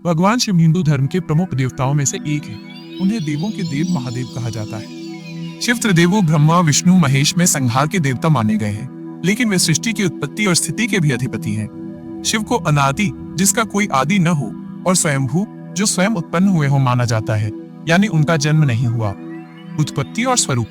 भगवान शिव हिंदू धर्म के प्रमुख देवताओं में से एक है। उन्हें देवों के देव महादेव कहा जाता है। शिव त्रिदेवों ब्रह्मा विष्णु महेश में संहार के देवता माने गए हैं, लेकिन वे सृष्टि की उत्पत्ति और स्थिति के भी अधिपति हैं। शिव को अनादि, जिसका कोई आदि न हो, और स्वयंभू, जो स्वयं उत्पन्न हुए हो माना जाता है, यानी उनका जन्म नहीं हुआ। उत्पत्ति और स्वरूप।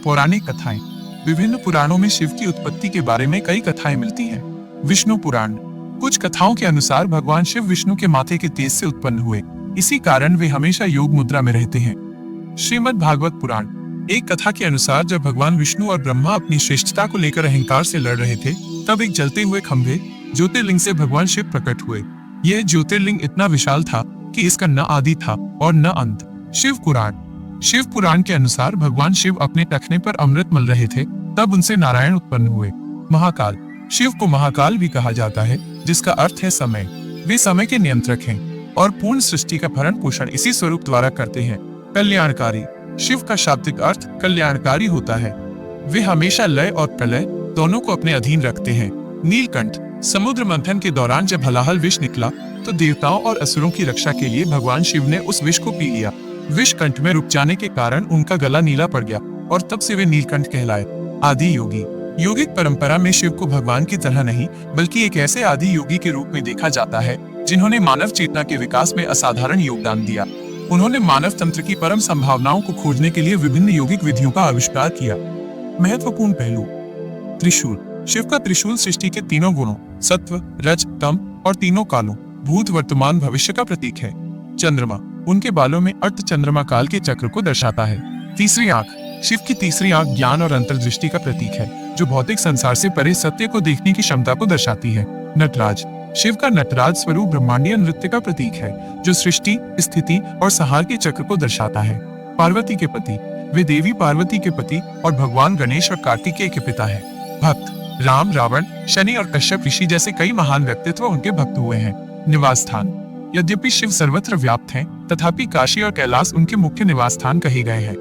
पौराणिक कथाएं। विभिन्न पुराणों में शिव की उत्पत्ति के बारे में कई कथाएं मिलती हैं। विष्णु पुराण। कुछ कथाओं के अनुसार भगवान शिव विष्णु के माथे के तेज से उत्पन्न हुए, इसी कारण वे हमेशा योग मुद्रा में रहते हैं। श्रीमद् भागवत पुराण। एक कथा के अनुसार जब भगवान विष्णु और ब्रह्मा अपनी श्रेष्ठता को लेकर अहंकार से लड़ रहे थे, तब एक जलते हुए खंभे ज्योतिर्लिंग से भगवान शिव प्रकट हुए। यह ज्योतिर्लिंग इतना विशाल था कि इसका न आदि था और न अंत। शिव पुराण। शिव पुराण के अनुसार भगवान शिव अपने टखने पर अमृत मल रहे थे, तब उनसे नारायण उत्पन्न हुए। महाकाल। शिव को महाकाल भी कहा जाता है, जिसका अर्थ है समय। वे समय के नियंत्रक हैं और पूर्ण सृष्टि का भरण पोषण इसी स्वरूप द्वारा करते हैं। कल्याणकारी। शिव का शाब्दिक अर्थ कल्याणकारी होता है। वे हमेशा लय और प्रलय दोनों को अपने अधीन रखते हैं। नीलकंठ। समुद्र मंथन के दौरान जब हलाहल विष निकला, तो देवताओं और असुरों की रक्षा के लिए भगवान शिव ने उस विष को पी लिया। विष कंठ में रुक जाने के कारण उनका गला नीला पड़ गया और तब से वे नीलकंठ कहलाए। आदि योगी। योगिक परंपरा में शिव को भगवान की तरह नहीं, बल्कि एक ऐसे आदि योगी के रूप में देखा जाता है जिन्होंने मानव चेतना के विकास में असाधारण योगदान दिया। उन्होंने मानव तंत्र की परम संभावनाओं को खोजने के लिए विभिन्न योगिक विधियों का आविष्कार किया। महत्वपूर्ण पहलू। त्रिशूल। शिव का त्रिशूल सृष्टि के तीनों गुणों सत्व, रज, तम और तीनों कालों भूत, वर्तमान, भविष्य का प्रतीक है। चंद्रमा। उनके बालों में अर्थ चंद्रमा काल के चक्र को दर्शाता है। तीसरी आंख। शिव की तीसरी आंख ज्ञान और अंतर्दृष्टि का प्रतीक है, जो भौतिक संसार से परे सत्य को देखने की क्षमता को दर्शाती है। नटराज। शिव का नटराज स्वरूप ब्रह्मांडीय नृत्य का प्रतीक है, जो सृष्टि, स्थिति और संहार के चक्र को दर्शाता है। पार्वती के पति। वे देवी पार्वती के पति और भगवान गणेश और कार्तिकेय के पिता है। भक्त। राम, रावण, शनि और कश्यप ऋषि जैसे कई महान व्यक्तित्व उनके भक्त हुए हैं। निवास स्थान। यद्यपि शिव सर्वत्र व्याप्त हैं, तथापि काशी और कैलाश उनके मुख्य निवास स्थान कहे गए हैं।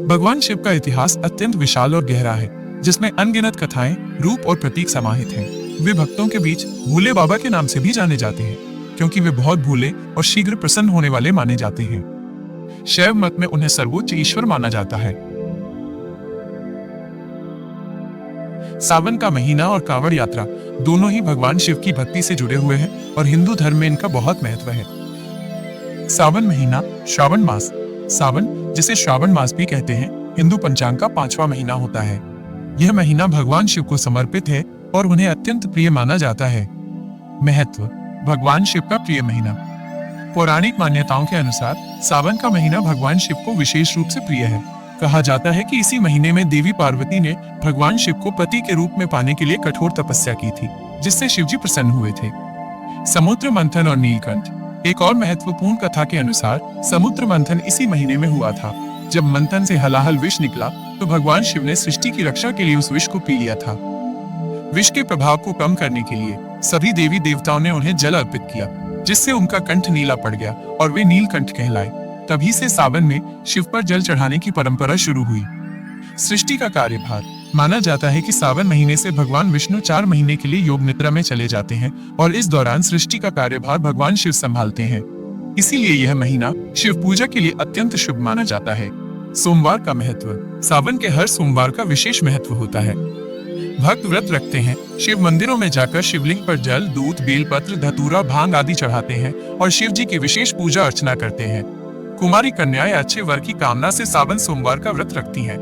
भगवान शिव का इतिहास अत्यंत विशाल और गहरा है, जिसमें अनगिनत कथाएं, रूप और प्रतीक समाहित हैं। वे भक्तों के बीच भोले बाबा के नाम से भी जाने जाते हैं, क्योंकि वे बहुत भोले और शीघ्र प्रसन्न होने वाले माने जाते हैं। शैव मत में उन्हें सर्वोच्च ईश्वर माना जाता है। सावन का महीना और कांवड़ यात्रा दोनों ही भगवान शिव की भक्ति से जुड़े हुए हैं और हिंदू धर्म में इनका बहुत महत्व है। सावन महीना, श्रावण मास। सावन, जिसे श्रावण मास भी कहते हैं, हिंदू पंचांग का 5वां महीना होता है। यह महीना भगवान शिव को समर्पित है और उन्हें अत्यंत प्रिय माना जाता है। महत्व। भगवान शिव का प्रिय महीना। पौराणिक मान्यताओं के अनुसार सावन का महीना भगवान शिव को विशेष रूप से प्रिय है। कहा जाता है कि इसी महीने में देवी पार्वती ने भगवान शिव को पति के रूप में पाने के लिए कठोर तपस्या की थी, जिससे शिवजी प्रसन्न हुए थे। समुद्र मंथन और नीलकंठ। एक और महत्वपूर्ण कथा के अनुसार समुद्र मंथन इसी महीने में हुआ था। जब मंथन से हलाहल विष निकला, तो भगवान शिव ने सृष्टि की रक्षा के लिए उस विष को पी लिया था। विष के प्रभाव को कम करने के लिए सभी देवी देवताओं ने उन्हें जल अर्पित किया, जिससे उनका कंठ नीला पड़ गया और वे नीलकंठ कहलाए। तभी से सावन में शिव पर जल चढ़ाने की परंपरा शुरू हुई। सृष्टि का कार्यभार। माना जाता है कि सावन महीने से भगवान विष्णु 4 महीने के लिए योग निद्रा में चले जाते हैं और इस दौरान सृष्टि का कार्यभार भगवान शिव संभालते हैं। इसीलिए यह महीना शिव पूजा के लिए अत्यंत शुभ माना जाता है। सोमवार का महत्व। सावन के हर सोमवार का विशेष महत्व होता है। भक्त व्रत रखते हैं, शिव मंदिरों में जाकर शिवलिंग पर जल, दूध, बेलपत्र, धतूरा, भांग आदि चढ़ाते हैं और शिव जी की विशेष पूजा अर्चना करते हैं। कुमारी कन्याएं अच्छे वर की कामना से सावन सोमवार का व्रत रखती हैं।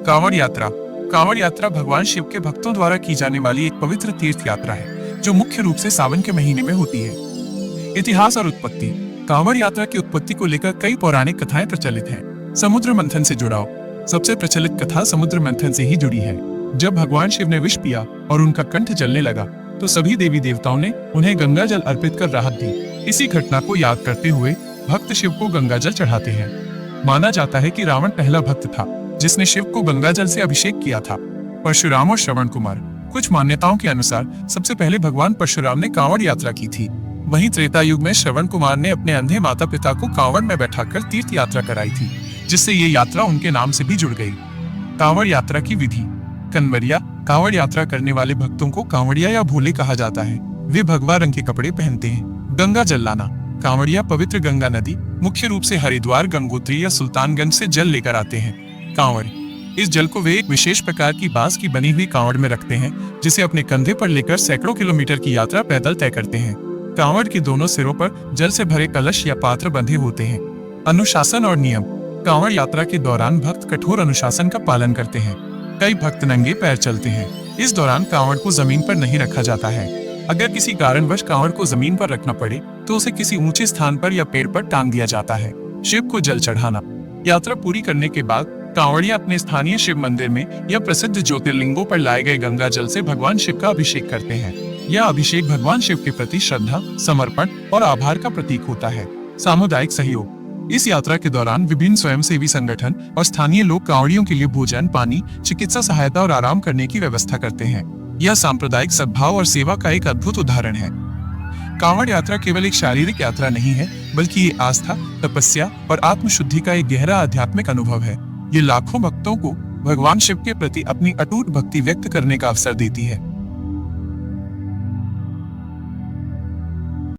कांवड़ यात्रा। कांवड़ यात्रा भगवान शिव के भक्तों द्वारा की जाने वाली एक पवित्र तीर्थ यात्रा है, जो मुख्य रूप से सावन के महीने में होती है। इतिहास और उत्पत्ति। कांवड़ यात्रा की उत्पत्ति को लेकर कई पौराणिक कथाएं प्रचलित हैं। समुद्र मंथन से जुड़ाव। सबसे प्रचलित कथा समुद्र मंथन से ही जुड़ी है। जब भगवान शिव ने विष पिया और उनका कंठ जलने लगा, तो सभी देवी देवताओं ने उन्हें गंगा जल अर्पित कर राहत दी। इसी घटना को याद करते हुए भक्त शिव को गंगा जल चढ़ाते हैं। माना जाता है कि रावण पहला भक्त था जिसने शिव को गंगा जल से अभिषेक किया था। परशुराम और श्रवण कुमार। कुछ मान्यताओं के अनुसार सबसे पहले भगवान परशुराम ने कांवड़ यात्रा की थी। वहीं त्रेता युग में श्रवण कुमार ने अपने अंधे माता पिता को कांवड़ में बैठाकर तीर्थ यात्रा कराई थी, जिससे ये यात्रा उनके नाम से भी जुड़ गई। कांवड़ यात्रा की विधि। कन्वरिया। कांवड़ यात्रा करने वाले भक्तों को कांवड़िया या भोले कहा जाता है। वे भगवा रंग के कपड़े पहनते हैं, गंगा जल लाना। कांवड़िया पवित्र गंगा नदी, मुख्य रूप से हरिद्वार, गंगोत्री या सुल्तानगंज से जल लेकर आते हैं। कांवड़, इस जल को वे एक विशेष प्रकार की बांस की बनी हुई कांवड़ में रखते हैं, जिसे अपने कंधे पर लेकर सैकड़ों किलोमीटर की यात्रा पैदल तय करते हैं। कांवड़ के दोनों सिरों पर जल से भरे कलश या पात्र बंधे होते हैं। अनुशासन और नियम। कांवड़ यात्रा के दौरान भक्त कठोर अनुशासन का पालन करते हैं। कई भक्त नंगे पैर चलते हैं। इस दौरान कांवड़ को जमीन पर नहीं रखा जाता है। अगर किसी कारणवश कांवड़ को जमीन पर रखना पड़े तो उसे किसी ऊंचे स्थान पर या पेड़ पर टांग दिया जाता है। शिव को जल चढ़ाना। यात्रा पूरी करने के बाद कांवड़िया अपने स्थानीय शिव मंदिर में या प्रसिद्ध ज्योतिर्लिंगों पर लाए गए गंगा जल से भगवान शिव का अभिषेक करते हैं। यह अभिषेक भगवान शिव के प्रति श्रद्धा, समर्पण और आभार का प्रतीक होता है। सामुदायिक सहयोग। इस यात्रा के दौरान विभिन्न स्वयंसेवी संगठन और स्थानीय लोग कांवड़ियों के लिए भोजन, पानी, चिकित्सा सहायता और आराम करने की व्यवस्था करते हैं। यह सांप्रदायिक सद्भाव और सेवा का एक अद्भुत उदाहरण है। कांवड़ यात्रा केवल एक शारीरिक यात्रा नहीं है, बल्कि ये आस्था, तपस्या और आत्मशुद्धि का एक गहरा आध्यात्मिक अनुभव है। ये लाखों भक्तों को भगवान शिव के प्रति अपनी अटूट भक्ति व्यक्त करने का अवसर देती है।